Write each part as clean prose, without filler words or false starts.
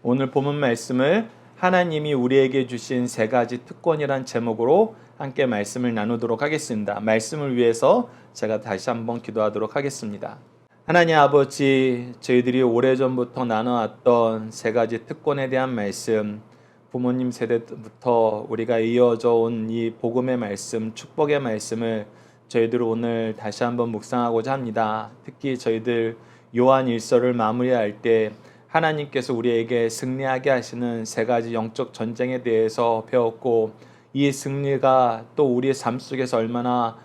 오늘 본문 말씀을 하나님이 우리에게 주신 세 가지 특권이란 제목으로 함께 말씀을 나누도록 하겠습니다. 말씀을 위해서 제가 다시 한번 기도하도록 하겠습니다. 하나님 아버지, 저희들이 오래전부터 나눠왔던 세 가지 특권에 대한 말씀, 부모님 세대부터 우리가 이어져 온 이 복음의 말씀, 축복의 말씀을 저희들 오늘 다시 한번 묵상하고자 합니다. 특히 저희들 요한 1서를 마무리할 때 하나님께서 우리에게 승리하게 하시는 세 가지 영적 전쟁에 대해서 배웠고, 이 승리가 또 우리의 삶 속에서 얼마나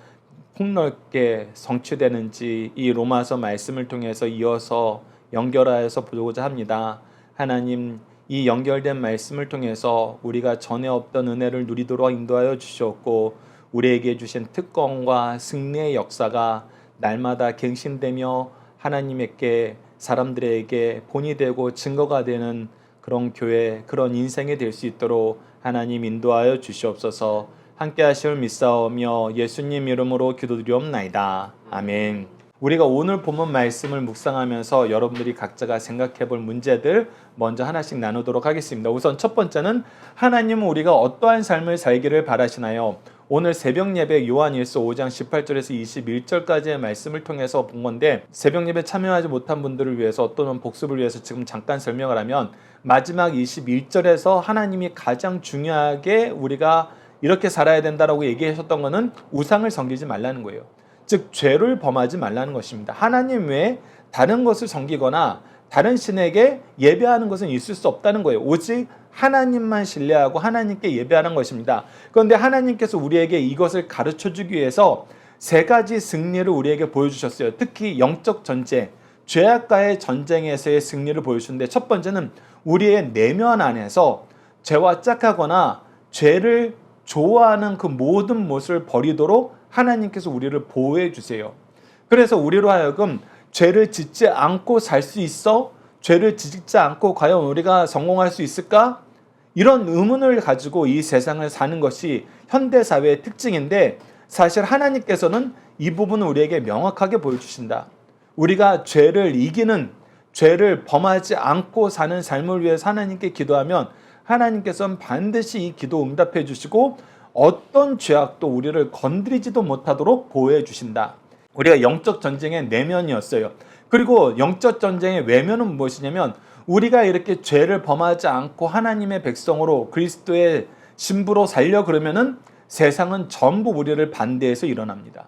폭넓게 성취되는지 이 로마서 말씀을 통해서 이어서 연결하여서 보고자 합니다. 하나님, 이 연결된 말씀을 통해서 우리가 전에 없던 은혜를 누리도록 인도하여 주셨고, 우리에게 주신 특권과 승리의 역사가 날마다 갱신되며 하나님께 사람들에게 본이 되고 증거가 되는 그런 교회, 그런 인생이 될 수 있도록 하나님 인도하여 주시옵소서. 함께 하실 믿사오며 예수님 이름으로 기도드리옵나이다. 아멘. 우리가 오늘 본문 말씀을 묵상하면서 여러분들이 각자가 생각해 볼 문제들 먼저 하나씩 나누도록 하겠습니다. 우선 첫 번째는 하나님은 우리가 어떠한 삶을 살기를 바라시나요? 오늘 새벽 예배 요한일서 5장 18절에서 21절까지의 말씀을 통해서 본 건데, 새벽 예배 참여하지 못한 분들을 위해서 또는 복습을 위해서 지금 잠깐 설명을 하면, 마지막 21절에서 하나님이 가장 중요하게 우리가 이렇게 살아야 된다라고 얘기하셨던 것은 우상을 섬기지 말라는 거예요. 즉 죄를 범하지 말라는 것입니다. 하나님 외에 다른 것을 섬기거나 다른 신에게 예배하는 것은 있을 수 없다는 거예요. 오직 하나님만 신뢰하고 하나님께 예배하는 것입니다. 그런데 하나님께서 우리에게 이것을 가르쳐주기 위해서 세 가지 승리를 우리에게 보여주셨어요. 특히 영적 전쟁, 죄악과의 전쟁에서의 승리를 보여주는데, 첫 번째는 우리의 내면 안에서 죄와 짝하거나 죄를 좋아하는 그 모든 것을 버리도록 하나님께서 우리를 보호해 주세요. 그래서 우리로 하여금 죄를 짓지 않고 살 수 있어? 죄를 짓지 않고 과연 우리가 성공할 수 있을까? 이런 의문을 가지고 이 세상을 사는 것이 현대사회의 특징인데, 사실 하나님께서는 이 부분을 우리에게 명확하게 보여주신다. 우리가 죄를 이기는, 죄를 범하지 않고 사는 삶을 위해서 하나님께 기도하면 하나님께서는 반드시 이 기도 응답해 주시고 어떤 죄악도 우리를 건드리지도 못하도록 보호해 주신다. 우리가 영적 전쟁의 내면이었어요. 그리고 영적 전쟁의 외면은 무엇이냐면, 우리가 이렇게 죄를 범하지 않고 하나님의 백성으로 그리스도의 신부로 살려 그러면은 세상은 전부 우리를 반대해서 일어납니다.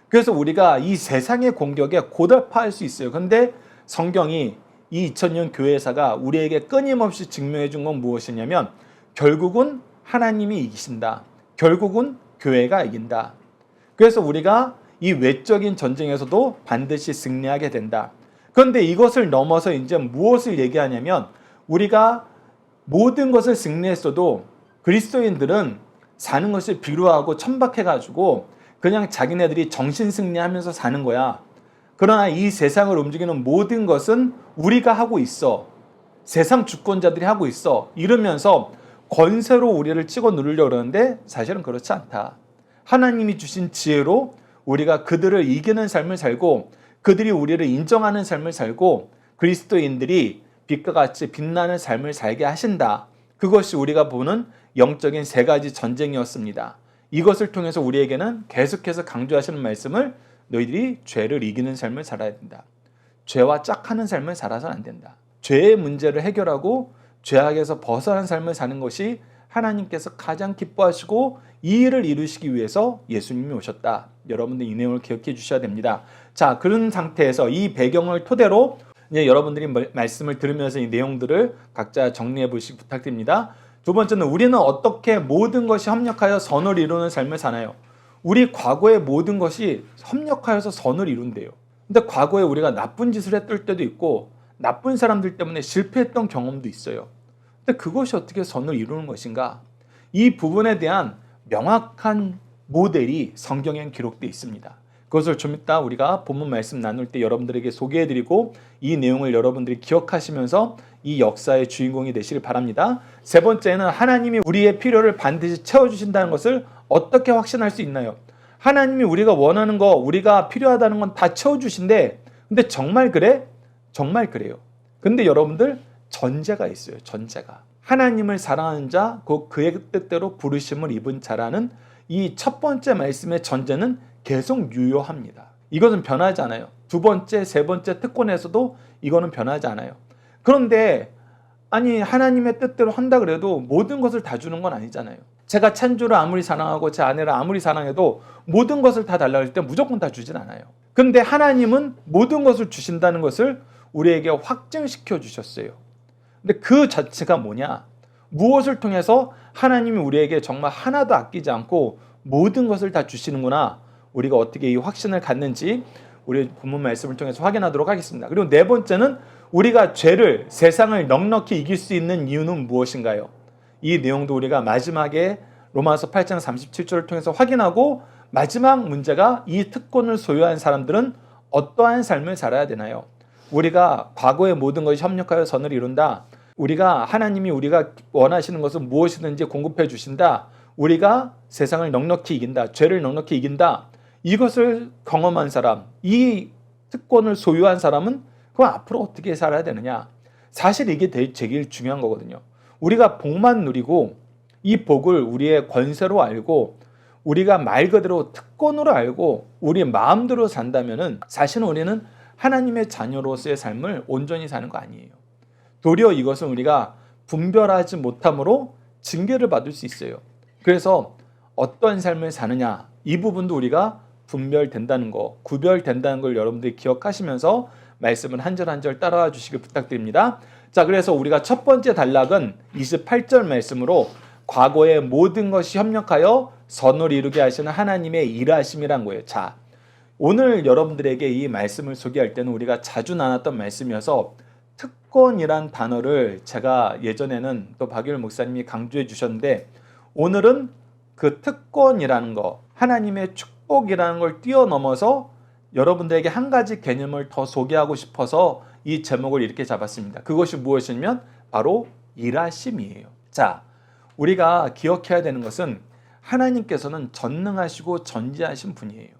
그래서 우리가 이 세상의 공격에 고달파할 수 있어요. 그런데 성경이 이 2000년 교회사가 우리에게 끊임없이 증명해 준 건 무엇이냐면, 결국은 하나님이 이기신다. 결국은 교회가 이긴다. 그래서 우리가 이 외적인 전쟁에서도 반드시 승리하게 된다. 그런데 이것을 넘어서 이제 무엇을 얘기하냐면, 우리가 모든 것을 승리했어도 그리스도인들은 사는 것이 비루하고 천박해가지고 그냥 자기네들이 정신 승리하면서 사는 거야. 그러나 이 세상을 움직이는 모든 것은 우리가 하고 있어. 세상 주권자들이 하고 있어. 이러면서 권세로 우리를 찍어 누르려고 그러는데 사실은 그렇지 않다. 하나님이 주신 지혜로 우리가 그들을 이기는 삶을 살고, 그들이 우리를 인정하는 삶을 살고, 그리스도인들이 빛과 같이 빛나는 삶을 살게 하신다. 그것이 우리가 보는 영적인 세 가지 전쟁이었습니다. 이것을 통해서 우리에게는 계속해서 강조하시는 말씀을, 너희들이 죄를 이기는 삶을 살아야 된다. 죄와 짝하는 삶을 살아서는 안 된다. 죄의 문제를 해결하고 죄악에서 벗어난 삶을 사는 것이 하나님께서 가장 기뻐하시고 이 일을 이루시기 위해서 예수님이 오셨다. 여러분들 이 내용을 기억해 주셔야 됩니다. 자, 그런 상태에서 이 배경을 토대로 이제 여러분들이 말씀을 들으면서 이 내용들을 각자 정리해 보시기 부탁드립니다. 두 번째는, 우리는 어떻게 모든 것이 협력하여 선을 이루는 삶을 사나요? 우리 과거의 모든 것이 협력하여서 선을 이룬대요. 근데 과거에 우리가 나쁜 짓을 했을 때도 있고 나쁜 사람들 때문에 실패했던 경험도 있어요. 근데 그것이 어떻게 선을 이루는 것인가? 이 부분에 대한 명확한 모델이 성경에 기록되어 있습니다. 그것을 좀 이따 우리가 본문 말씀 나눌 때 여러분들에게 소개해드리고, 이 내용을 여러분들이 기억하시면서 이 역사의 주인공이 되시길 바랍니다. 세 번째는, 하나님이 우리의 필요를 반드시 채워주신다는 것을 어떻게 확신할 수 있나요? 하나님이 우리가 원하는 거, 우리가 필요하다는 건 다 채워주신데, 근데 정말 그래? 정말 그래요. 근데 여러분들 전제가 있어요. 전제가. 하나님을 사랑하는 자, 곧 그의 뜻대로 부르심을 입은 자라는 이 첫 번째 말씀의 전제는 계속 유효합니다. 이것은 변하지 않아요. 두 번째, 세 번째 특권에서도 이거는 변하지 않아요. 그런데 아니 하나님의 뜻대로 한다 그래도 모든 것을 다 주는 건 아니잖아요. 제가 찬주를 아무리 사랑하고 제 아내를 아무리 사랑해도 모든 것을 다 달라고 할 때 무조건 다 주진 않아요. 근데 하나님은 모든 것을 주신다는 것을 우리에게 확증시켜 주셨어요. 근데 그 자체가 뭐냐? 무엇을 통해서 하나님이 우리에게 정말 하나도 아끼지 않고 모든 것을 다 주시는구나. 우리가 어떻게 이 확신을 갖는지 우리 본문 말씀을 통해서 확인하도록 하겠습니다. 그리고 네 번째는 우리가 죄를, 세상을 넉넉히 이길 수 있는 이유는 무엇인가요? 이 내용도 우리가 마지막에 로마서 8장 37절을 통해서 확인하고 마지막 문제가 이 특권을 소유한 사람들은 어떠한 삶을 살아야 되나요? 우리가 과거의 모든 것이 협력하여 선을 이룬다. 우리가 하나님이 우리가 원하시는 것은 무엇이든지 공급해 주신다. 우리가 세상을 넉넉히 이긴다. 죄를 넉넉히 이긴다. 이것을 경험한 사람, 이 특권을 소유한 사람은 그럼 앞으로 어떻게 살아야 되느냐? 사실 이게 되게 중요한 거거든요. 우리가 복만 누리고 이 복을 우리의 권세로 알고 우리가 말 그대로 특권으로 알고 우리 마음대로 산다면은 사실은 우리는 하나님의 자녀로서의 삶을 온전히 사는 거 아니에요. 도리어 이것은 우리가 분별하지 못함으로 징계를 받을 수 있어요. 그래서 어떤 삶을 사느냐 이 부분도 우리가 분별된다는 거, 구별된다는 걸 여러분들이 기억하시면서 말씀을 한 절 한 절 따라와 주시길 부탁드립니다. 자, 그래서 우리가 첫 번째 단락은 28절 말씀으로 과거의 모든 것이 협력하여 선을 이루게 하시는 하나님의 일하심이란 거예요. 자, 오늘 여러분들에게 이 말씀을 소개할 때는 우리가 자주 나눴던 말씀이어서 특권이란 단어를 제가 예전에는 또 박유일 목사님이 강조해 주셨는데 오늘은 그 특권이라는 거, 하나님의 축복이라는 걸 뛰어넘어서 여러분들에게 한 가지 개념을 더 소개하고 싶어서 이 제목을 이렇게 잡았습니다. 그것이 무엇이냐면 바로 일하심이에요. 자, 우리가 기억해야 되는 것은 하나님께서는 전능하시고 전지하신 분이에요.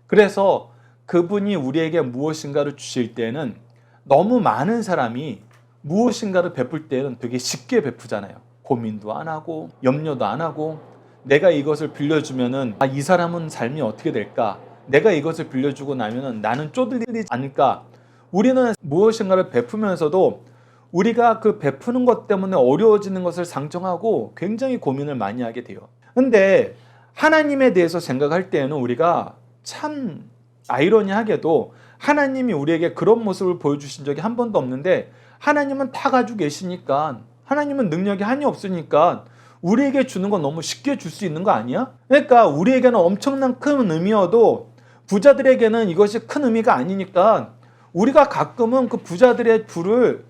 그래서 그분이 우리에게 무엇인가를 주실 때는 너무 많은 사람이 무엇인가를 베풀 때는 되게 쉽게 베푸잖아요. 고민도 안 하고 염려도 안 하고 내가 이것을 빌려주면은 이 사람은 삶이 어떻게 될까? 내가 이것을 빌려주고 나면은 나는 쪼들리지 않을까? 우리는 무엇인가를 베푸면서도 우리가 그 베푸는 것 때문에 어려워지는 것을 상정하고 굉장히 고민을 많이 하게 돼요. 근데 하나님에 대해서 생각할 때에는 우리가 참 아이러니하게도 하나님이 우리에게 그런 모습을 보여주신 적이 한 번도 없는데 하나님은 다 가지고 계시니까 하나님은 능력이 한이 없으니까 우리에게 주는 건 너무 쉽게 줄 수 있는 거 아니야? 그러니까 우리에게는 엄청난 큰 의미여도 부자들에게는 이것이 큰 의미가 아니니까 우리가 가끔은 그 부자들의 부를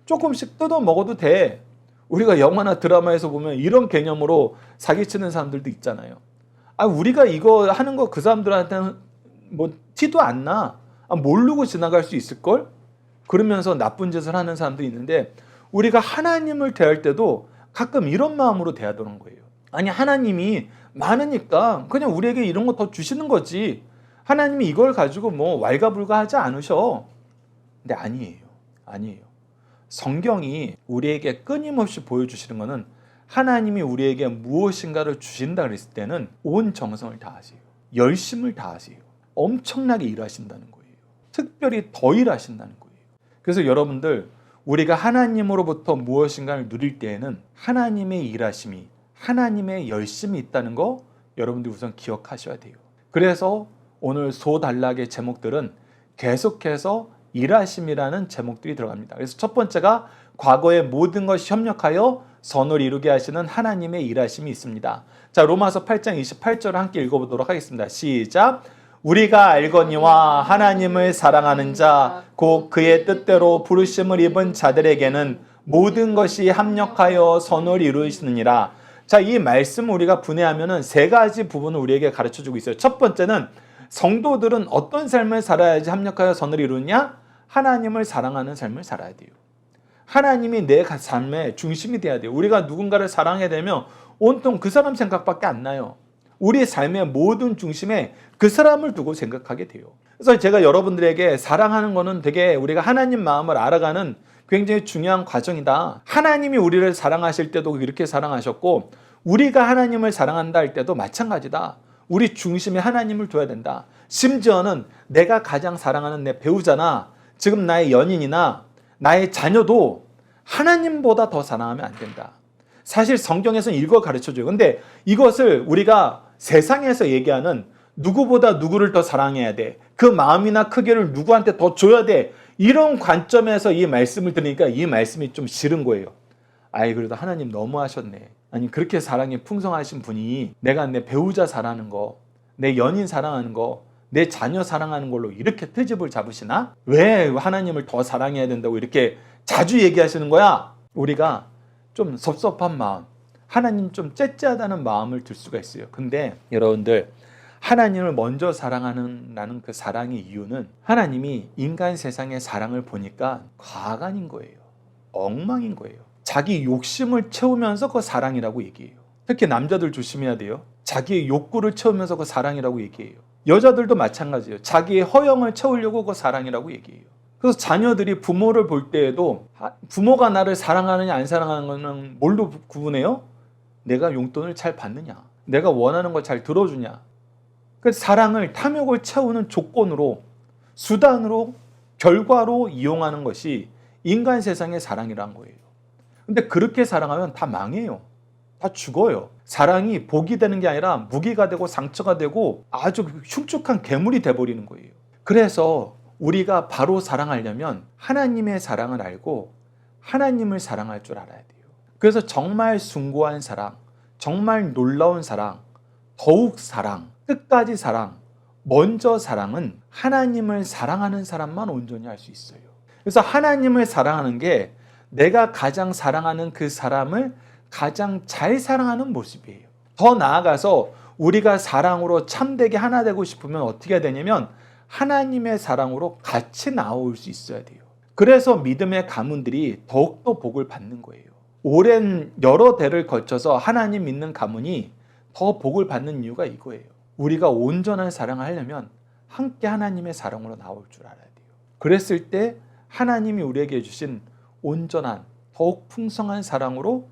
조금씩 뜯어 먹어도 돼. 우리가 영화나 드라마에서 보면 이런 개념으로 사기치는 사람들도 있잖아요. 우리가 이거 하는 거 그 사람들한테는 뭐 티도 안 나. 모르고 지나갈 수 있을걸? 그러면서 나쁜 짓을 하는 사람도 있는데 우리가 하나님을 대할 때도 가끔 이런 마음으로 대하더는 거예요. 아니 하나님이 많으니까 그냥 우리에게 이런 거 더 주시는 거지. 하나님이 이걸 가지고 뭐 왈가불가하지 않으셔. 근데 아니에요. 성경이 우리에게 끊임없이 보여주시는 것은 하나님이 우리에게 무엇인가를 주신다 그랬을 때는 온 정성을 다하세요. 열심을 다하세요. 엄청나게 일하신다는 거예요. 특별히 더 일하신다는 거예요. 그래서 여러분들 우리가 하나님으로부터 무엇인가를 누릴 때에는 하나님의 일하심이 하나님의 열심이 있다는 거 여러분들 우선 기억하셔야 돼요. 그래서 오늘 소단락의 제목들은 계속해서 일하심이라는 제목들이 들어갑니다. 그래서 첫 번째가 과거의 모든 것이 협력하여 선을 이루게 하시는 하나님의 일하심이 있습니다. 자, 로마서 8장 28절을 함께 읽어보도록 하겠습니다. 시작! 우리가 알거니와 하나님을 사랑하는 자, 곧 그의 뜻대로 부르심을 입은 자들에게는 모든 것이 합력하여 선을 이루시느니라. 자, 이 말씀 우리가 분해하면은 세 가지 부분을 우리에게 가르쳐주고 있어요. 첫 번째는 성도들은 어떤 삶을 살아야지 합력하여 선을 이루느냐? 하나님을 사랑하는 삶을 살아야 돼요. 하나님이 내 삶의 중심이 돼야 돼요. 우리가 누군가를 사랑하게 되면 온통 그 사람 생각밖에 안 나요. 우리의 삶의 모든 중심에 그 사람을 두고 생각하게 돼요. 그래서 제가 여러분들에게 사랑하는 거는 되게 우리가 하나님 마음을 알아가는 굉장히 중요한 과정이다. 하나님이 우리를 사랑하실 때도 이렇게 사랑하셨고 우리가 하나님을 사랑한다 할 때도 마찬가지다. 우리 중심에 하나님을 둬야 된다. 심지어는 내가 가장 사랑하는 내 배우자나 지금 나의 연인이나 나의 자녀도 하나님보다 더 사랑하면 안 된다. 사실 성경에서는 이걸 가르쳐줘요. 근데 이것을 우리가 세상에서 얘기하는 누구보다 누구를 더 사랑해야 돼. 그 마음이나 크기를 누구한테 더 줘야 돼. 이런 관점에서 이 말씀을 들으니까 이 말씀이 좀 싫은 거예요. 아이 그래도 하나님 너무하셨네. 아니 그렇게 사랑이 풍성하신 분이 내가 내 배우자 사랑하는 거, 내 연인 사랑하는 거, 내 자녀 사랑하는 걸로 이렇게 트집을 잡으시나? 왜 하나님을 더 사랑해야 된다고 이렇게 자주 얘기하시는 거야? 우리가 좀 섭섭한 마음, 하나님 좀 째째하다는 마음을 들 수가 있어요. 근데 여러분들 하나님을 먼저 사랑하는 나는 그 사랑의 이유는 하나님이 인간 세상의 사랑을 보니까 과간인 거예요. 엉망인 거예요. 자기 욕심을 채우면서 그 사랑이라고 얘기해요. 특히 남자들 조심해야 돼요. 자기의 욕구를 채우면서 그 사랑이라고 얘기해요. 여자들도 마찬가지예요. 자기의 허영을 채우려고 그 사랑이라고 얘기해요. 그래서 자녀들이 부모를 볼 때에도 부모가 나를 사랑하느냐 안 사랑하는 거는 뭘로 구분해요? 내가 용돈을 잘 받느냐, 내가 원하는 걸 잘 들어주냐. 그 사랑을 탐욕을 채우는 조건으로, 수단으로, 결과로 이용하는 것이 인간 세상의 사랑이란 거예요. 근데 그렇게 사랑하면 다 망해요. 다 죽어요. 사랑이 복이 되는 게 아니라 무기가 되고 상처가 되고 아주 흉측한 괴물이 돼버리는 거예요. 그래서 우리가 바로 사랑하려면 하나님의 사랑을 알고 하나님을 사랑할 줄 알아야 돼요. 그래서 정말 숭고한 사랑, 정말 놀라운 사랑, 더욱 사랑, 끝까지 사랑, 먼저 사랑은 하나님을 사랑하는 사람만 온전히 할 수 있어요. 그래서 하나님을 사랑하는 게 내가 가장 사랑하는 그 사람을 가장 잘 사랑하는 모습이에요. 더 나아가서 우리가 사랑으로 참되게 하나 되고 싶으면 어떻게 해야 되냐면 하나님의 사랑으로 같이 나올 수 있어야 돼요. 그래서 믿음의 가문들이 더욱더 복을 받는 거예요. 오랜 여러 대를 거쳐서 하나님 믿는 가문이 더 복을 받는 이유가 이거예요. 우리가 온전한 사랑을 하려면 함께 하나님의 사랑으로 나올 줄 알아야 돼요. 그랬을 때 하나님이 우리에게 주신 온전한 더욱 풍성한 사랑으로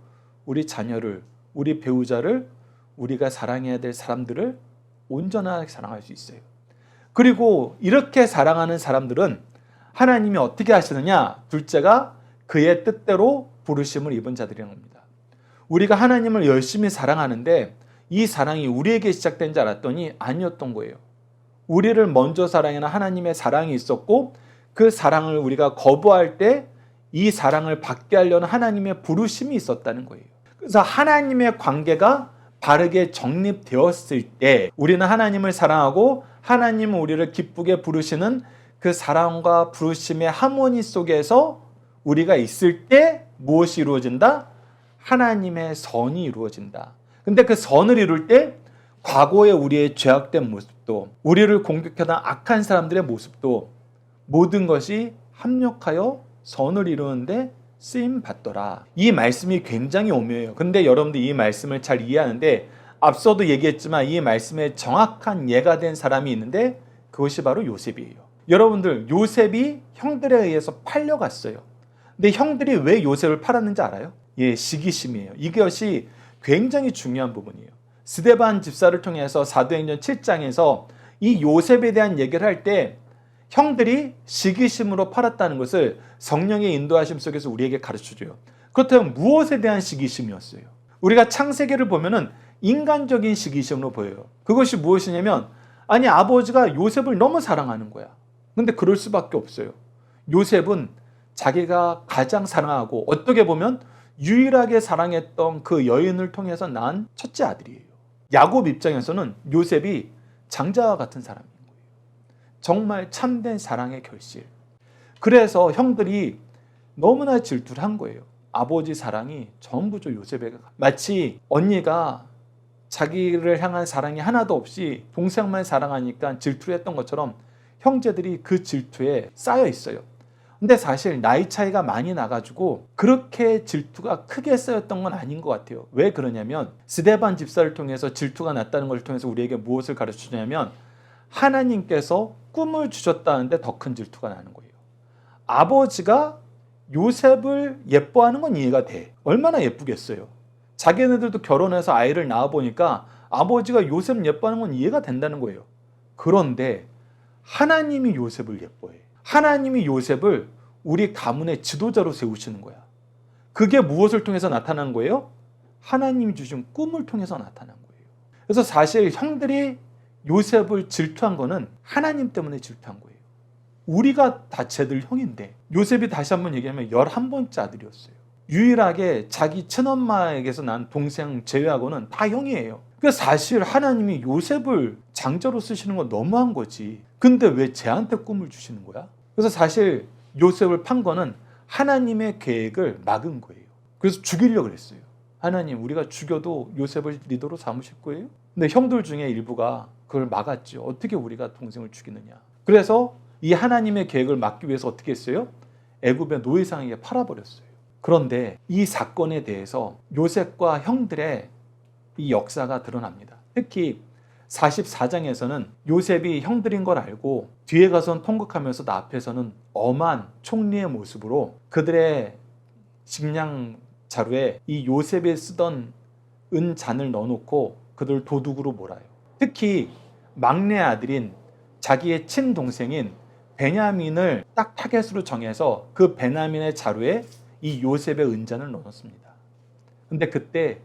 우리 자녀를, 우리 배우자를, 우리가 사랑해야 될 사람들을 온전하게 사랑할 수 있어요. 그리고 이렇게 사랑하는 사람들은 하나님이 어떻게 하시느냐? 둘째가 그의 뜻대로 부르심을 입은 자들이라는 겁니다. 우리가 하나님을 열심히 사랑하는데 이 사랑이 우리에게 시작된 줄 알았더니 아니었던 거예요. 우리를 먼저 사랑하는 하나님의 사랑이 있었고 그 사랑을 우리가 거부할 때 이 사랑을 받게 하려는 하나님의 부르심이 있었다는 거예요. 그래서 하나님의 관계가 바르게 정립되었을 때 우리는 하나님을 사랑하고 하나님은 우리를 기쁘게 부르시는 그 사랑과 부르심의 하모니 속에서 우리가 있을 때 무엇이 이루어진다? 하나님의 선이 이루어진다. 근데 그 선을 이룰 때 과거의 우리의 죄악된 모습도 우리를 공격하던 악한 사람들의 모습도 모든 것이 합력하여 선을 이루는데 쓰임 받더라. 이 말씀이 굉장히 오묘해요. 근데 여러분들 이 말씀을 잘 이해하는데 앞서도 얘기했지만 이 말씀에 정확한 예가 된 사람이 있는데 그것이 바로 요셉이에요. 여러분들 요셉이 형들에 의해서 팔려갔어요. 근데 형들이 왜 요셉을 팔았는지 알아요? 예, 시기심이에요. 이것이 굉장히 중요한 부분이에요. 스데반 집사를 통해서 사도행전 7장에서 이 요셉에 대한 얘기를 할 때 형들이 시기심으로 팔았다는 것을 성령의 인도하심 속에서 우리에게 가르쳐줘요. 그렇다면 무엇에 대한 시기심이었어요? 우리가 창세기를 보면은 인간적인 시기심으로 보여요. 그것이 무엇이냐면 아니 아버지가 요셉을 너무 사랑하는 거야. 근데 그럴 수밖에 없어요. 요셉은 자기가 가장 사랑하고 어떻게 보면 유일하게 사랑했던 그 여인을 통해서 낳은 첫째 아들이에요. 야곱 입장에서는 요셉이 장자와 같은 사람인 거예요. 정말 참된 사랑의 결실. 그래서 형들이 너무나 질투를 한 거예요. 아버지 사랑이 전부 저 요셉에게 마치 언니가 자기를 향한 사랑이 하나도 없이 동생만 사랑하니까 질투를 했던 것처럼 형제들이 그 질투에 쌓여 있어요. 근데 사실 나이 차이가 많이 나가지고 그렇게 질투가 크게 쌓였던 건 아닌 것 같아요. 왜 그러냐면 스데반 집사를 통해서 질투가 났다는 것을 통해서 우리에게 무엇을 가르쳐주냐면 하나님께서 꿈을 주셨다는데 더 큰 질투가 나는 거예요. 아버지가 요셉을 예뻐하는 건 이해가 돼. 얼마나 예쁘겠어요. 자기네들도 결혼해서 아이를 낳아보니까 아버지가 요셉 예뻐하는 건 이해가 된다는 거예요. 그런데 하나님이 요셉을 예뻐해. 하나님이 요셉을 우리 가문의 지도자로 세우시는 거야. 그게 무엇을 통해서 나타난 거예요? 하나님이 주신 꿈을 통해서 나타난 거예요. 그래서 사실 형들이 요셉을 질투한 거는 하나님 때문에 질투한 거예요. 우리가 다 쟤들 형인데, 요셉이 다시 한번 얘기하면 11번째 아들이었어요. 유일하게 자기 친엄마에게서 난 동생 제외하고는 다 형이에요. 그래서 사실 하나님이 요셉을 장자로 쓰시는 건 너무한 거지. 근데 왜 쟤한테 꿈을 주시는 거야? 그래서 사실 요셉을 판 거는 하나님의 계획을 막은 거예요. 그래서 죽이려고 그랬어요. 하나님, 우리가 죽여도 요셉을 리더로 삼으실 거예요? 근데 형들 중에 일부가 그걸 막았죠. 어떻게 우리가 동생을 죽이느냐. 그래서 이 하나님의 계획을 막기 위해서 어떻게 했어요? 애굽의 노예상에게 팔아버렸어요. 그런데 이 사건에 대해서 요셉과 형들의 이 역사가 드러납니다. 특히 44장에서는 요셉이 형들인 걸 알고 뒤에 가서는 통곡하면서도 앞에서는 엄한 총리의 모습으로 그들의 식량 자루에 이 요셉이 쓰던 은잔을 넣어놓고 그들 도둑으로 몰아요. 특히 막내 아들인 자기의 친동생인 베냐민을 딱 타겟으로 정해서 그 베냐민의 자루에 이 요셉의 은잔을 넣어놓습니다. 근데 그때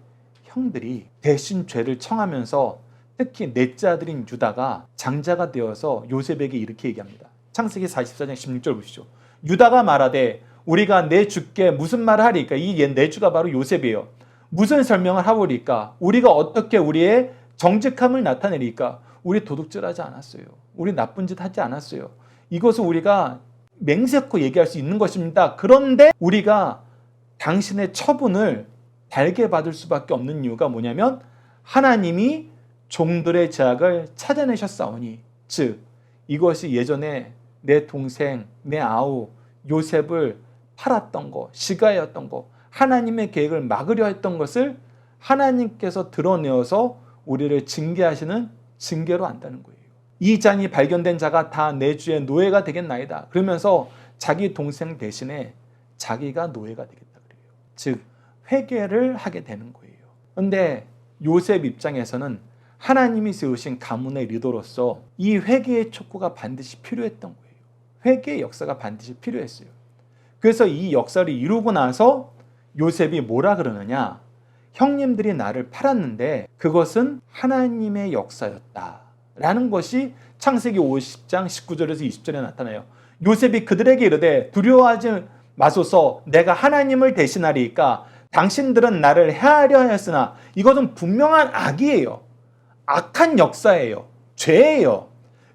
형들이 대신 죄를 청하면서 특히 넷째 아들인 유다가 장자가 되어서 요셉에게 이렇게 얘기합니다. 창세기 44장 16절 보시죠. 유다가 말하되 우리가 내 주께 무슨 말을 하리까? 이 내주가 바로 요셉이에요. 무슨 설명을 하오리까? 우리가 어떻게 우리의 정직함을 나타내리까? 우리 도둑질하지 않았어요. 우리 나쁜 짓 하지 않았어요. 이것을 우리가 맹세코 얘기할 수 있는 것입니다. 그런데 우리가 당신의 처분을 달게 받을 수밖에 없는 이유가 뭐냐면 하나님이 종들의 죄악을 찾아내셨사오니, 즉 이것이 예전에 내 동생, 내 아우 요셉을 팔았던 거, 시가였던 거, 하나님의 계획을 막으려 했던 것을 하나님께서 드러내어서 우리를 징계하시는 징계로 안다는 거예요. 이 잔이 발견된 자가 다 내 주의 노예가 되겠나이다. 그러면서 자기 동생 대신에 자기가 노예가 되겠다 그래요. 즉 회개를 하게 되는 거예요. 그런데 요셉 입장에서는 하나님이 세우신 가문의 리더로서 이 회개의 촉구가 반드시 필요했던 거예요. 회개의 역사가 반드시 필요했어요. 그래서 이 역사를 이루고 나서 요셉이 뭐라 그러느냐? 형님들이 나를 팔았는데 그것은 하나님의 역사였다라는 것이 창세기 50장 19절에서 20절에 나타나요. 요셉이 그들에게 이르되 두려워하지 마소서, 내가 하나님을 대신하리이까. 당신들은 나를 해하려 하였으나 이것은 분명한 악이에요. 악한 역사예요. 죄예요.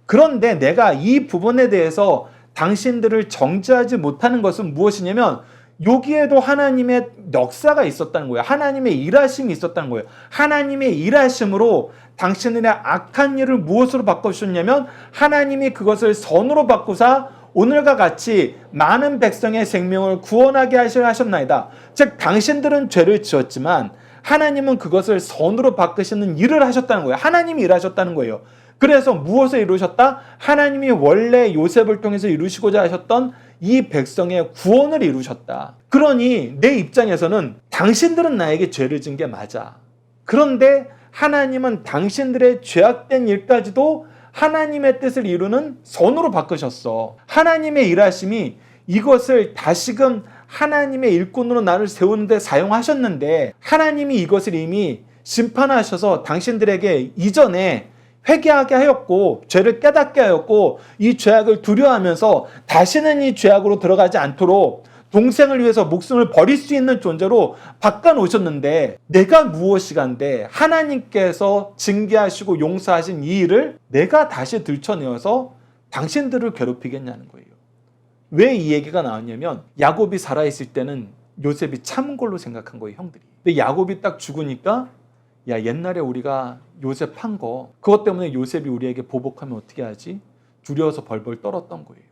그런데 내가 이 부분에 대해서 당신들을 정죄하지 못하는 것은 무엇이냐면 여기에도 하나님의 역사가 있었다는 거예요. 하나님의 일하심이 있었다는 거예요. 하나님의 일하심으로 당신들의 악한 일을 무엇으로 바꿔주셨냐면 하나님이 그것을 선으로 바꾸사 오늘과 같이 많은 백성의 생명을 구원하게 하셨나이다. 즉 당신들은 죄를 지었지만 하나님은 그것을 선으로 바꾸시는 일을 하셨다는 거예요. 하나님이 일하셨다는 거예요. 그래서 무엇을 이루셨다? 하나님이 원래 요셉을 통해서 이루시고자 하셨던 이 백성의 구원을 이루셨다. 그러니 내 입장에서는 당신들은 나에게 죄를 진 게 맞아. 그런데 하나님은 당신들의 죄악된 일까지도 하나님의 뜻을 이루는 선으로 바꾸셨어. 하나님의 일하심이 이것을 다시금 하나님의 일꾼으로 나를 세우는데 사용하셨는데 하나님이 이것을 이미 심판하셔서 당신들에게 이전에 회개하게 하였고 죄를 깨닫게 하였고 이 죄악을 두려워하면서 다시는 이 죄악으로 들어가지 않도록 동생을 위해서 목숨을 버릴 수 있는 존재로 바꿔놓으셨는데 내가 무엇이간데 하나님께서 징계하시고 용서하신 이 일을 내가 다시 들춰내어서 당신들을 괴롭히겠냐는 거예요. 왜 이 얘기가 나왔냐면 야곱이 살아있을 때는 요셉이 참은 걸로 생각한 거예요, 형들이. 근데 야곱이 딱 죽으니까 야, 옛날에 우리가 요셉 판 거 그것 때문에 요셉이 우리에게 보복하면 어떻게 하지? 두려워서 벌벌 떨었던 거예요.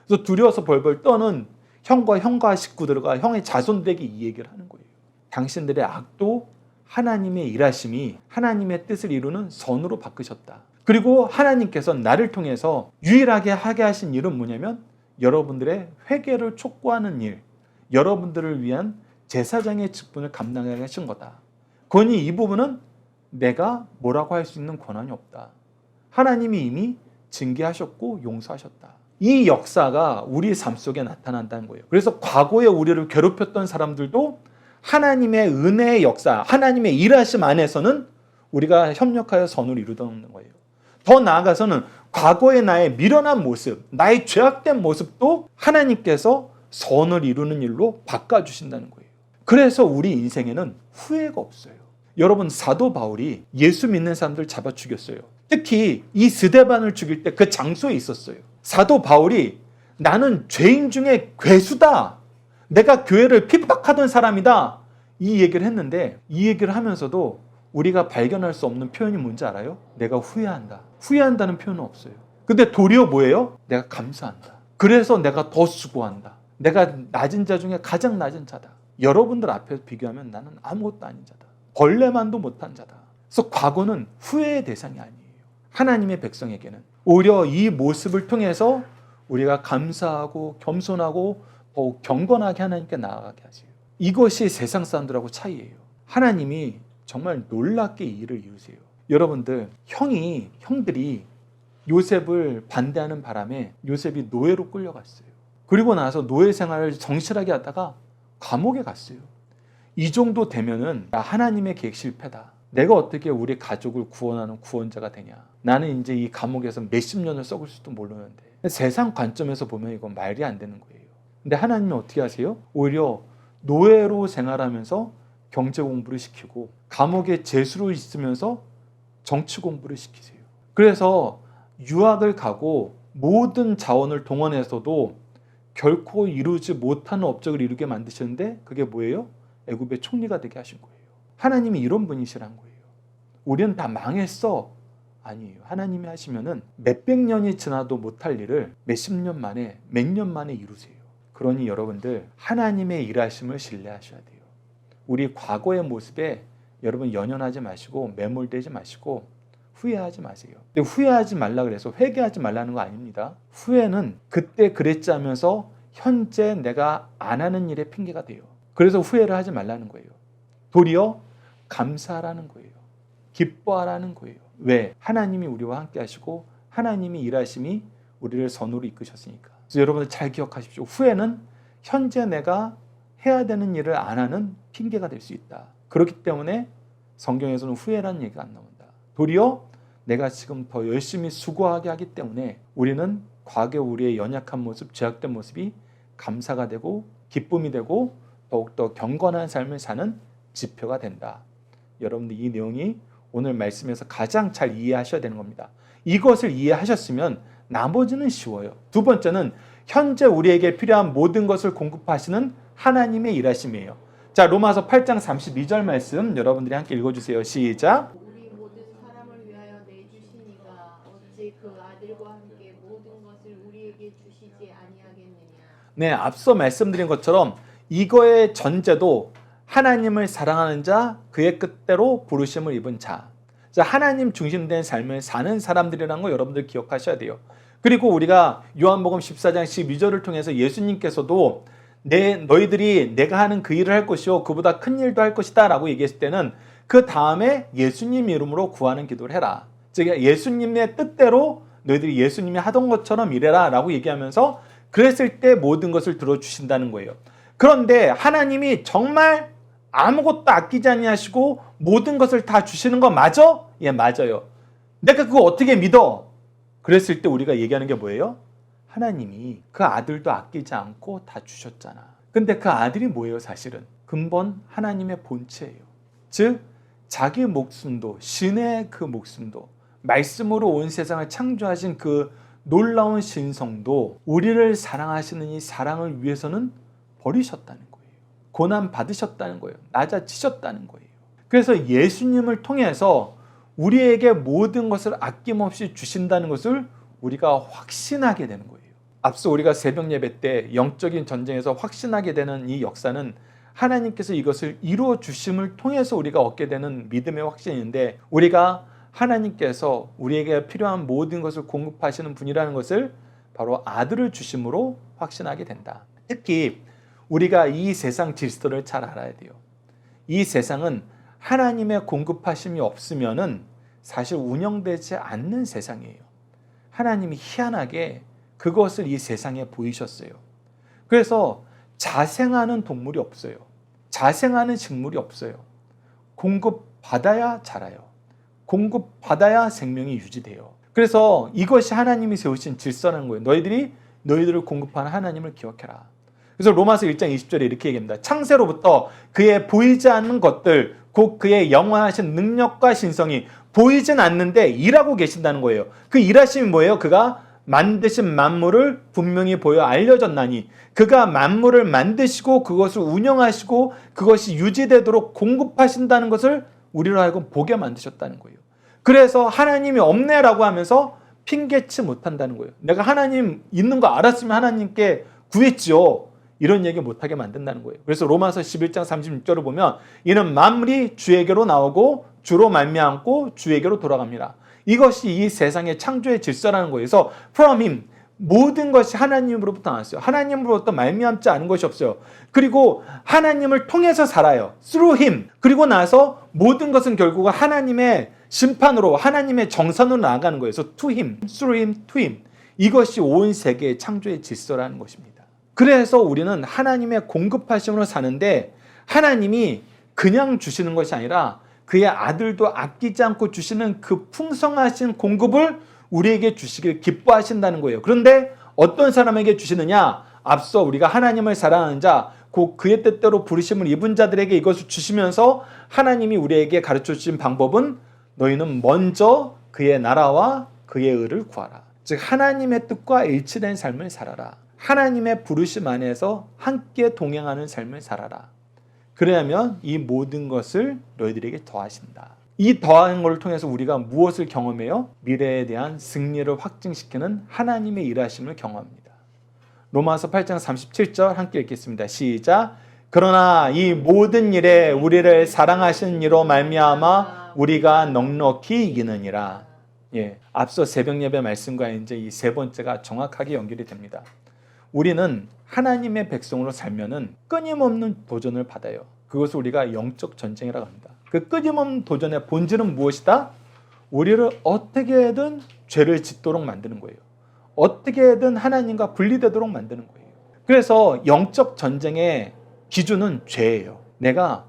그래서 두려워서 벌벌 떠는 형과 식구들과 형의 자손들에게 이 얘기를 하는 거예요. 당신들의 악도 하나님의 일하심이 하나님의 뜻을 이루는 선으로 바꾸셨다. 그리고 하나님께서 나를 통해서 유일하게 하게 하신 일은 뭐냐면 여러분들의 회개를 촉구하는 일, 여러분들을 위한 제사장의 직분을 감당하게 하신 거다. 그러니 이 부분은 내가 뭐라고 할 수 있는 권한이 없다. 하나님이 이미 징계하셨고 용서하셨다. 이 역사가 우리 삶 속에 나타난다는 거예요. 그래서 과거에 우리를 괴롭혔던 사람들도 하나님의 은혜의 역사, 하나님의 일하심 안에서는 우리가 협력하여 선을 이루던 거예요. 더 나아가서는 과거의 나의 미련한 모습, 나의 죄악된 모습도 하나님께서 선을 이루는 일로 바꿔주신다는 거예요. 그래서 우리 인생에는 후회가 없어요. 여러분, 사도 바울이 예수 믿는 사람들 잡아 죽였어요. 특히 이 스데반을 죽일 때 그 장소에 있었어요. 사도 바울이 나는 죄인 중에 괴수다. 내가 교회를 핍박하던 사람이다. 이 얘기를 했는데 이 얘기를 하면서도 우리가 발견할 수 없는 표현이 뭔지 알아요? 내가 후회한다. 후회한다는 표현은 없어요. 근데 도리어 뭐예요? 내가 감사한다. 그래서 내가 더 수고한다. 내가 낮은 자 중에 가장 낮은 자다. 여러분들 앞에서 비교하면 나는 아무것도 아닌 자다. 벌레만도 못한 자다. 그래서 과거는 후회의 대상이 아니에요. 하나님의 백성에게는 오히려 이 모습을 통해서 우리가 감사하고 겸손하고 더욱 경건하게 하나님께 나아가게 하세요. 이것이 세상 사람들하고 차이예요. 하나님이 정말 놀랍게 이 일을 이루세요. 여러분들, 형들이 요셉을 반대하는 바람에 요셉이 노예로 끌려갔어요. 그리고 나서 노예 생활을 정실하게 하다가 감옥에 갔어요. 이 정도 되면은 하나님의 계획 실패다. 내가 어떻게 우리 가족을 구원하는 구원자가 되냐. 나는 이제 이 감옥에서 몇십 년을 썩을 수도 모르는데. 세상 관점에서 보면 이건 말이 안 되는 거예요. 근데 하나님은 어떻게 하세요? 오히려 노예로 생활하면서 경제 공부를 시키고 감옥에 죄수로 있으면서 정치 공부를 시키세요. 그래서 유학을 가고 모든 자원을 동원해서도 결코 이루지 못하는 업적을 이루게 만드셨는데 그게 뭐예요? 애굽의 총리가 되게 하신 거예요. 하나님이 이런 분이시란 거예요. 우리는 다 망했어. 아니에요. 하나님이 하시면은 몇백 년이 지나도 못할 일을 몇십 년 만에, 몇 년 만에 이루세요. 그러니 여러분들, 하나님의 일하심을 신뢰하셔야 돼요. 우리 과거의 모습에 여러분 연연하지 마시고 매몰되지 마시고 후회하지 마세요. 근데 후회하지 말라 그래서 회개하지 말라는 거 아닙니다. 후회는 그때 그랬지 하면서 현재 내가 안 하는 일의 핑계가 돼요. 그래서 후회를 하지 말라는 거예요. 도리어 감사하라는 거예요. 기뻐하라는 거예요. 왜? 하나님이 우리와 함께 하시고 하나님이 일하심이 우리를 선으로 이끄셨으니까. 그래서 여러분들 잘 기억하십시오. 후회는 현재 내가 해야 되는 일을 안 하는 핑계가 될 수 있다. 그렇기 때문에 성경에서는 후회라는 얘기가 안 나온다. 도리어 내가 지금 더 열심히 수고하게 하기 때문에 우리는 과거 우리의 연약한 모습, 죄악된 모습이 감사가 되고 기쁨이 되고 더욱더 경건한 삶을 사는 지표가 된다. 여러분들 이 내용이 오늘 말씀에서 가장 잘 이해하셔야 되는 겁니다. 이것을 이해하셨으면 나머지는 쉬워요. 두 번째는 현재 우리에게 필요한 모든 것을 공급하시는 하나님의 일하심이에요. 자, 로마서 8장 32절 말씀 여러분들이 함께 읽어주세요. 시작. 우리 모든 사람을 위하여 내주시니가 어찌 그 아들과 함께 모든 것을 우리에게 주시지 아니하겠느냐. 네, 앞서 말씀드린 것처럼 이거의 전제도 하나님을 사랑하는 자, 그의 뜻대로 부르심을 입은 자. 자, 하나님 중심된 삶을 사는 사람들이라는 거 여러분들 기억하셔야 돼요. 그리고 우리가 요한복음 14장 12절을 통해서 예수님께서도 너희들이 내가 하는 그 일을 할 것이요 그보다 큰 일도 할 것이다 라고 얘기했을 때는 그 다음에 예수님 이름으로 구하는 기도를 해라. 즉 예수님의 뜻대로 너희들이 예수님이 하던 것처럼 일해라 라고 얘기하면서 그랬을 때 모든 것을 들어주신다는 거예요. 그런데 하나님이 정말 아무것도 아끼지 아니하시고 모든 것을 다 주시는 거 맞아? 예, 맞아요. 내가 그거 어떻게 믿어? 그랬을 때 우리가 얘기하는 게 뭐예요? 하나님이 그 아들도 아끼지 않고 다 주셨잖아. 근데 그 아들이 뭐예요, 사실은? 근본 하나님의 본체예요. 즉 자기 목숨도, 신의 그 목숨도, 말씀으로 온 세상을 창조하신 그 놀라운 신성도 우리를 사랑하시는 이 사랑을 위해서는 버리셨다는 거예요. 고난 받으셨다는 거예요. 낮아지셨다는 거예요. 그래서 예수님을 통해서 우리에게 모든 것을 아낌없이 주신다는 것을 우리가 확신하게 되는 거예요. 앞서 우리가 새벽 예배 때 영적인 전쟁에서 확신하게 되는 이 역사는 하나님께서 이것을 이루어 주심을 통해서 우리가 얻게 되는 믿음의 확신인데, 우리가 하나님께서 우리에게 필요한 모든 것을 공급하시는 분이라는 것을 바로 아들을 주심으로 확신하게 된다. 특히 우리가 이 세상 질서를 잘 알아야 돼요. 이 세상은 하나님의 공급하심이 없으면은 사실 운영되지 않는 세상이에요. 하나님이 희한하게 그것을 이 세상에 보이셨어요. 그래서 자생하는 동물이 없어요. 자생하는 식물이 없어요. 공급받아야 자라요. 공급받아야 생명이 유지돼요. 그래서 이것이 하나님이 세우신 질서라는 거예요. 너희들을 공급하는 하나님을 기억해라. 그래서 로마서 1장 20절에 이렇게 얘기합니다. 창세로부터 그의 보이지 않는 것들, 곧 그의 영원하신 능력과 신성이 보이진 않는데 일하고 계신다는 거예요. 그 일하심이 뭐예요? 그가 만드신 만물을 분명히 보여 알려졌나니, 그가 만물을 만드시고 그것을 운영하시고 그것이 유지되도록 공급하신다는 것을 우리로 하여금 보게 만드셨다는 거예요. 그래서 하나님이 없네라고 하면서 핑계치 못한다는 거예요. 내가 하나님 있는 거 알았으면 하나님께 구했지요. 이런 얘기 못하게 만든다는 거예요. 그래서 로마서 11장 36절을 보면 이는 만물이 주에게로 나오고 주로 말미암고 주에게로 돌아갑니다. 이것이 이 세상의 창조의 질서라는 거예요. 그래서 from him, 모든 것이 하나님으로부터 나왔어요. 하나님으로부터 말미암지 않은 것이 없어요. 그리고 하나님을 통해서 살아요. through him. 그리고 나서 모든 것은 결국은 하나님의 심판으로, 하나님의 정선으로 나아가는 거예요. 그래서 to him, through him, to him. 이것이 온 세계의 창조의 질서라는 것입니다. 그래서 우리는 하나님의 공급하심으로 사는데, 하나님이 그냥 주시는 것이 아니라 그의 아들도 아끼지 않고 주시는 그 풍성하신 공급을 우리에게 주시길 기뻐하신다는 거예요. 그런데 어떤 사람에게 주시느냐? 앞서 우리가 하나님을 사랑하는 자, 곧 그의 뜻대로 부르심을 입은 자들에게 이것을 주시면서 하나님이 우리에게 가르쳐 주신 방법은 너희는 먼저 그의 나라와 그의 의를 구하라. 즉 하나님의 뜻과 일치된 삶을 살아라. 하나님의 부르심 안에서 함께 동행하는 삶을 살아라. 그러면 이 모든 것을 너희들에게 더하신다. 이 더하는 것을 통해서 우리가 무엇을 경험해요? 미래에 대한 승리를 확증시키는 하나님의 일하심을 경험합니다. 로마서 8장 37절 함께 읽겠습니다. 시작. 그러나 이 모든 일에 우리를 사랑하신 이로 말미암아 우리가 넉넉히 이기느니라. 앞서 새벽 예배 말씀과 이제 이 세 번째가 정확하게 연결이 됩니다. 우리는 하나님의 백성으로 살면은 끊임없는 도전을 받아요. 그것을 우리가 영적 전쟁이라고 합니다. 그 끊임없는 도전의 본질은 무엇이다? 우리를 어떻게든 죄를 짓도록 만드는 거예요. 어떻게든 하나님과 분리되도록 만드는 거예요. 그래서 영적 전쟁의 기준은 죄예요. 내가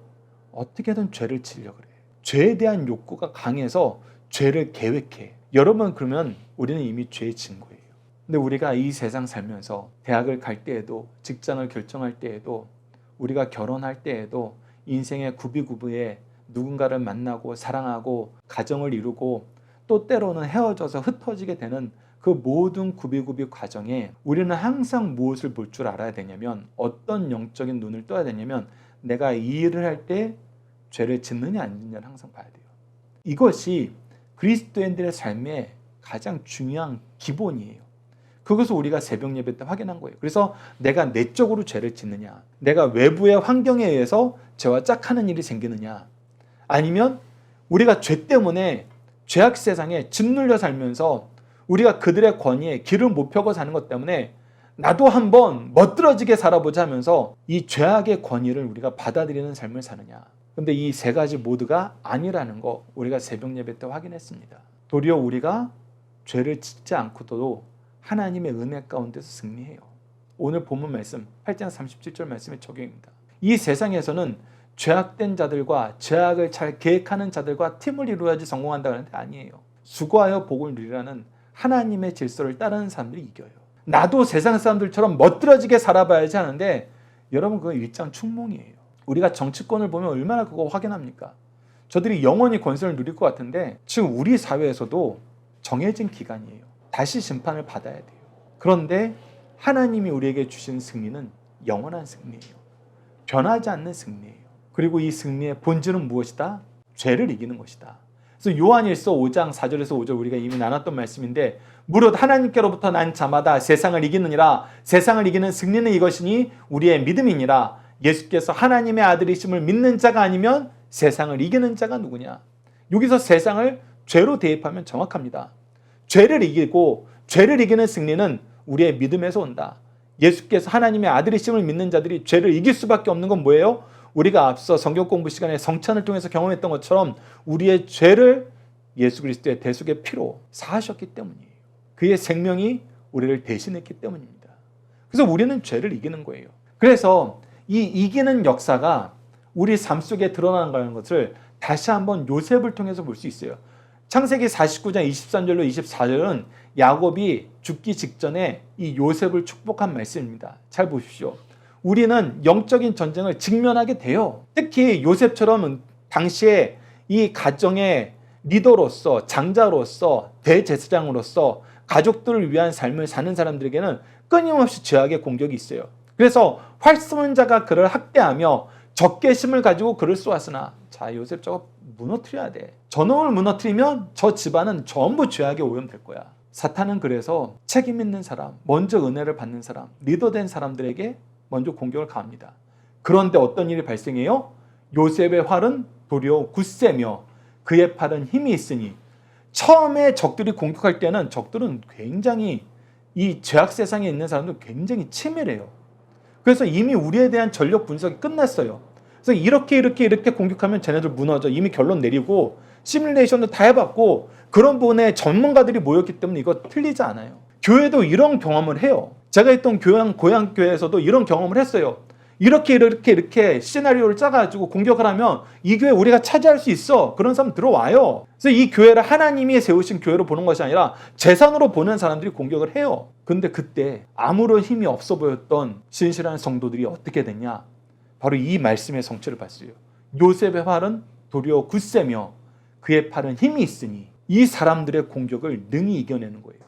어떻게든 죄를 지으려고 그래. 죄에 대한 욕구가 강해서 죄를 계획해. 여러분, 그러면 우리는 이미 죄에 진 거예요. 근데 우리가 이 세상 살면서 대학을 갈 때에도, 직장을 결정할 때에도, 우리가 결혼할 때에도 인생의 구비구비에 누군가를 만나고 사랑하고 가정을 이루고 또 때로는 헤어져서 흩어지게 되는 그 모든 구비구비 과정에 우리는 항상 무엇을 볼 줄 알아야 되냐면, 어떤 영적인 눈을 떠야 되냐면, 내가 이 일을 할 때 죄를 짓느냐 안 짓느냐를 항상 봐야 돼요. 이것이 그리스도인들의 삶의 가장 중요한 기본이에요. 그것을 우리가 새벽 예배 때 확인한 거예요. 그래서 내가 내적으로 죄를 짓느냐, 내가 외부의 환경에 의해서 죄와 짝하는 일이 생기느냐, 아니면 우리가 죄 때문에 죄악 세상에 짓눌려 살면서 우리가 그들의 권위에 길을 못 펴고 사는 것 때문에 나도 한번 멋들어지게 살아보자 하면서 이 죄악의 권위를 우리가 받아들이는 삶을 사느냐. 근데 이 세 가지 모두가 아니라는 거 우리가 새벽 예배 때 확인했습니다. 도리어 우리가 죄를 짓지 않고도 하나님의 은혜 가운데서 승리해요. 오늘 본문 말씀 8장 37절 말씀의 적용입니다. 이 세상에서는 죄악된 자들과 죄악을 잘 계획하는 자들과 팀을 이루어야지 성공한다는 게 아니에요. 수고하여 복을 누리라는 하나님의 질서를 따르는 사람들이 이겨요. 나도 세상 사람들처럼 멋들어지게 살아봐야지 하는데, 여러분, 그건 일장 충몽이에요. 우리가 정치권을 보면 얼마나 그거 확인합니까? 저들이 영원히 권세를 누릴 것 같은데 지금 우리 사회에서도 정해진 기간이에요. 다시 심판을 받아야 돼요. 그런데 하나님이 우리에게 주신 승리는 영원한 승리예요. 변하지 않는 승리예요. 그리고 이 승리의 본질은 무엇이다? 죄를 이기는 것이다. 그래서 요한일서 5장 4절에서 5절 우리가 이미 나눴던 말씀인데, 무릇 하나님께로부터 난 자마다 세상을 이기느니라. 세상을 이기는 승리는 이것이니 우리의 믿음이니라. 예수께서 하나님의 아들이심을 믿는 자가 아니면 세상을 이기는 자가 누구냐? 여기서 세상을 죄로 대입하면 정확합니다. 죄를 이기고 죄를 이기는 승리는 우리의 믿음에서 온다. 예수께서 하나님의 아들이심을 믿는 자들이 죄를 이길 수밖에 없는 건 뭐예요? 우리가 앞서 성경 공부 시간에 성찬을 통해서 경험했던 것처럼 우리의 죄를 예수 그리스도의 대속의 피로 사하셨기 때문이에요. 그의 생명이 우리를 대신했기 때문입니다. 그래서 우리는 죄를 이기는 거예요. 그래서 이 이기는 역사가 우리 삶 속에 드러나는 것을 다시 한번 요셉을 통해서 볼 수 있어요. 창세기 49장 23절로 24절은 야곱이 죽기 직전에 이 요셉을 축복한 말씀입니다. 잘 보십시오. 우리는 영적인 전쟁을 직면하게 돼요. 특히 요셉처럼 당시에 이 가정의 리더로서, 장자로서, 대제사장으로서 가족들을 위한 삶을 사는 사람들에게는 끊임없이 죄악의 공격이 있어요. 그래서 활선자가 그를 학대하며 적개심을 가지고 그를 쏘았으나, 자, 요셉 저거 무너뜨려야 돼. 저놈을 무너뜨리면 저 집안은 전부 죄악에 오염될 거야. 사탄은 그래서 책임 있는 사람, 먼저 은혜를 받는 사람, 리더된 사람들에게 먼저 공격을 가합니다. 그런데 어떤 일이 발생해요? 요셉의 활은 도리어 굳세며 그의 팔은 힘이 있으니, 처음에 적들이 공격할 때는 적들은 굉장히, 이 죄악 세상에 있는 사람들은 굉장히 치밀해요. 그래서 이미 우리에 대한 전력 분석이 끝났어요. 그래서 이렇게 공격하면 쟤네들 무너져. 이미 결론 내리고 시뮬레이션도 다 해봤고 그런 부분에 전문가들이 모였기 때문에 이거 틀리지 않아요. 교회도 이런 경험을 해요. 제가 있던 고향 교회에서도 이런 경험을 했어요. 이렇게 시나리오를 짜가지고 공격을 하면 이 교회 우리가 차지할 수 있어. 그런 사람 들어와요. 그래서 이 교회를 하나님이 세우신 교회로 보는 것이 아니라 재산으로 보는 사람들이 공격을 해요. 근데 그때 아무런 힘이 없어 보였던 신실한 성도들이 어떻게 됐냐? 바로 이 말씀의 성취를 봤어요. 요셉의 활은 도리어 굳세며 그의 팔은 힘이 있으니, 이 사람들의 공격을 능히 이겨내는 거예요.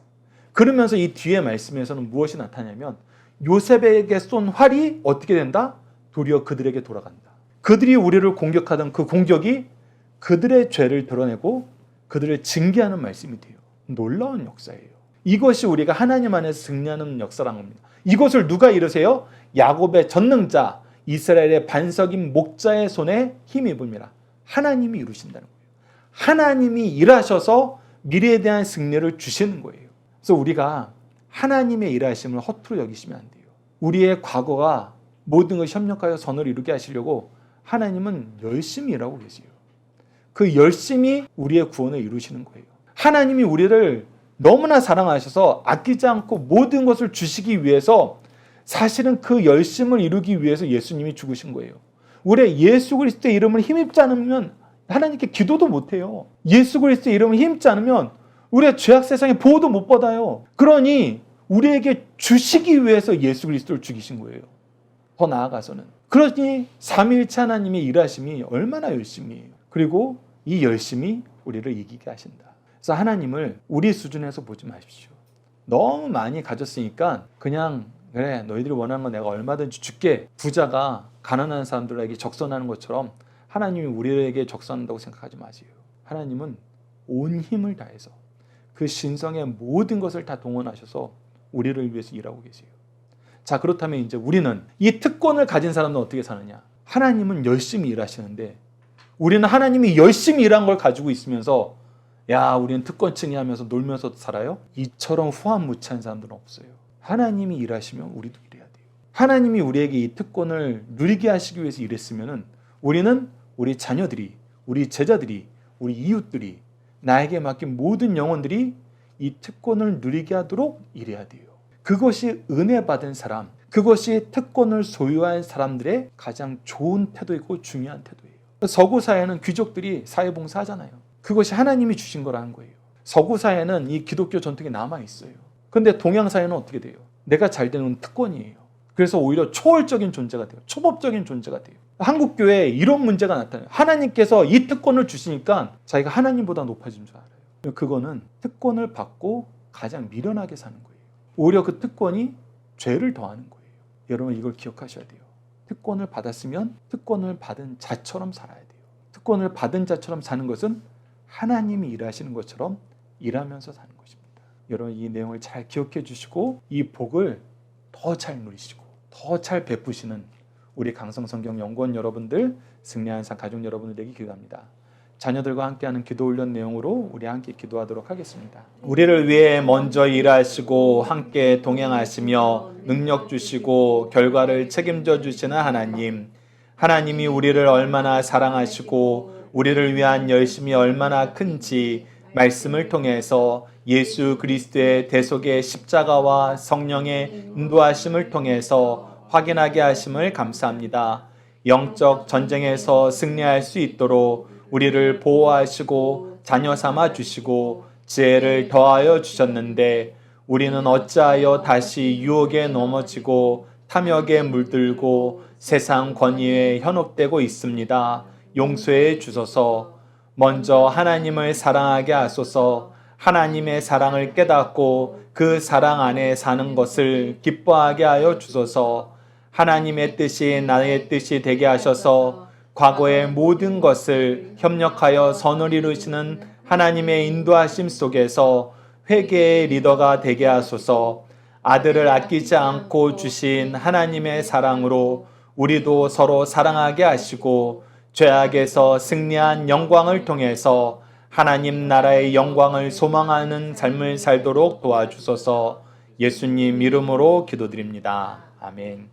그러면서 이 뒤에 말씀에서는 무엇이 나타나냐면 요셉에게 쏜 활이 어떻게 된다? 도리어 그들에게 돌아간다. 그들이 우리를 공격하던 그 공격이 그들의 죄를 드러내고 그들을 징계하는 말씀이 돼요. 놀라운 역사예요. 이것이 우리가 하나님 안에서 승리하는 역사라는 겁니다. 이것을 누가 이루세요? 야곱의 전능자, 이스라엘의 반석인 목자의 손에 힘입음이라. 하나님이 이루신다는 거예요. 하나님이 일하셔서 미래에 대한 승리를 주시는 거예요. 그래서 우리가 하나님의 일하심을 허투루 여기시면 안 돼요. 우리의 과거가 모든 것이 협력하여 선을 이루게 하시려고 하나님은 열심히 일하고 계세요. 그 열심히 우리의 구원을 이루시는 거예요. 하나님이 우리를 너무나 사랑하셔서 아끼지 않고 모든 것을 주시기 위해서, 사실은 그 열심을 이루기 위해서 예수님이 죽으신 거예요. 우리 예수 그리스도의 이름을 힘입지 않으면 하나님께 기도도 못해요. 예수 그리스도의 이름을 힘입지 않으면 우리의 죄악 세상에 보호도 못 받아요. 그러니 우리에게 주시기 위해서 예수 그리스도를 죽이신 거예요. 더 나아가서는. 그러니 삼위일체 하나님의 일하심이 얼마나 열심이에요. 그리고 이 열심이 우리를 이기게 하신다. 그래서 하나님을 우리 수준에서 보지 마십시오. 너무 많이 가졌으니까 그냥 그래, 너희들이 원하는 건 내가 얼마든지 줄게. 부자가 가난한 사람들에게 적선하는 것처럼 하나님이 우리에게 적선한다고 생각하지 마세요. 하나님은 온 힘을 다해서 그 신성의 모든 것을 다 동원하셔서 우리를 위해서 일하고 계세요. 자, 그렇다면 이제 우리는 이 특권을 가진 사람은 어떻게 사느냐? 하나님은 열심히 일하시는데 우리는 하나님이 열심히 일한 걸 가지고 있으면서 야, 우리는 특권층이 하면서 놀면서 살아요? 이처럼 후한무치한 사람들은 없어요. 하나님이 일하시면 우리도 일해야 돼요. 하나님이 우리에게 이 특권을 누리게 하시기 위해서 일했으면 우리는 우리 자녀들이, 우리 제자들이, 우리 이웃들이, 나에게 맡긴 모든 영혼들이 이 특권을 누리게 하도록 일해야 돼요. 그것이 은혜 받은 사람, 그것이 특권을 소유한 사람들의 가장 좋은 태도이고 중요한 태도예요. 서구 사회는 귀족들이 사회봉사 하잖아요. 그것이 하나님이 주신 거라는 거예요. 서구 사회는 이 기독교 전통이 남아 있어요. 근데 동양 사회는 어떻게 돼요? 내가 잘 되는 특권이에요. 그래서 오히려 초월적인 존재가 돼요. 초법적인 존재가 돼요. 한국 교회에 이런 문제가 나타나요. 하나님께서 이 특권을 주시니까 자기가 하나님보다 높아진 줄 알아요. 그거는 특권을 받고 가장 미련하게 사는 거예요. 오히려 그 특권이 죄를 더하는 거예요. 여러분 이걸 기억하셔야 돼요. 특권을 받았으면 특권을 받은 자처럼 살아야 돼요. 특권을 받은 자처럼 사는 것은 하나님이 일하시는 것처럼 일하면서 사는 것입니다. 여러분 이 내용을 잘 기억해 주시고 이 복을 더 잘 누리시고 더 잘 베푸시는 우리 강성성경 연구원 여러분들, 승리한 삶 가족 여러분들 되기 기도합니다. 자녀들과 함께하는 기도 훈련 내용으로 우리 함께 기도하도록 하겠습니다. 우리를 위해 먼저 일하시고 함께 동행하시며 능력 주시고 결과를 책임져 주시는 하나님, 하나님이 우리를 얼마나 사랑하시고 우리를 위한 열심이 얼마나 큰지 말씀을 통해서 예수 그리스도의 대속의 십자가와 성령의 인도하심을 통해서 확인하게 하심을 감사합니다. 영적 전쟁에서 승리할 수 있도록 우리를 보호하시고 자녀 삼아 주시고 지혜를 더하여 주셨는데 우리는 어찌하여 다시 유혹에 넘어지고 탐욕에 물들고 세상 권위에 현혹되고 있습니다. 용서해 주소서. 먼저 하나님을 사랑하게 하소서. 하나님의 사랑을 깨닫고 그 사랑 안에 사는 것을 기뻐하게 하여 주소서. 하나님의 뜻이 나의 뜻이 되게 하셔서 과거의 모든 것을 협력하여 선을 이루시는 하나님의 인도하심 속에서 회개의 리더가 되게 하소서. 아들을 아끼지 않고 주신 하나님의 사랑으로 우리도 서로 사랑하게 하시고 죄악에서 승리한 영광을 통해서 하나님 나라의 영광을 소망하는 삶을 살도록 도와주소서. 예수님 이름으로 기도드립니다. 아멘.